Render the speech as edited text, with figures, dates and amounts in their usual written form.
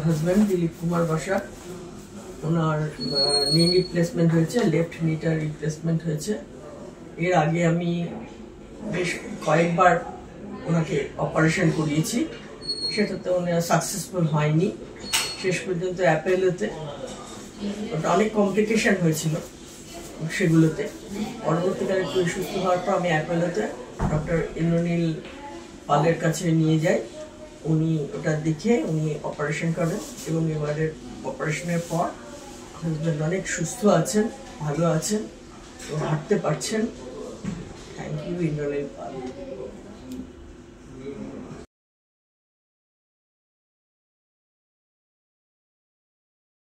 Husband Dilip Kumar বসা, ওনার নি replacement হয়েছে, লেফট নিটা রিপ্লেসমেন্ট হয়েছে। এর আগে আমি বেশ কয়েকবার ওনাকে অপারেশন করিয়েছি, সেটাতে ওনার সাকসেসফুল হয়নি। শেষ পর্যন্ত অ্যাপেলোতে ওটা অনেক কমপ্লিকেশন হয়েছিল, সেগুলোতে পরবর্তীকালে একটু সুস্থ হওয়ার পর আমি অ্যাপেলোতে ডক্টর ইন্দ্রনীল পালের কাছে নিয়ে যাই। উনি ওটা দেখে উনি অপারেশন করেন এবং এবারের অপারেশনের পর হাজব্যান্ড অনেক সুস্থ আছেন, ভালো আছেন, হাঁটতে পারছেন। Thank you Indranil Pal.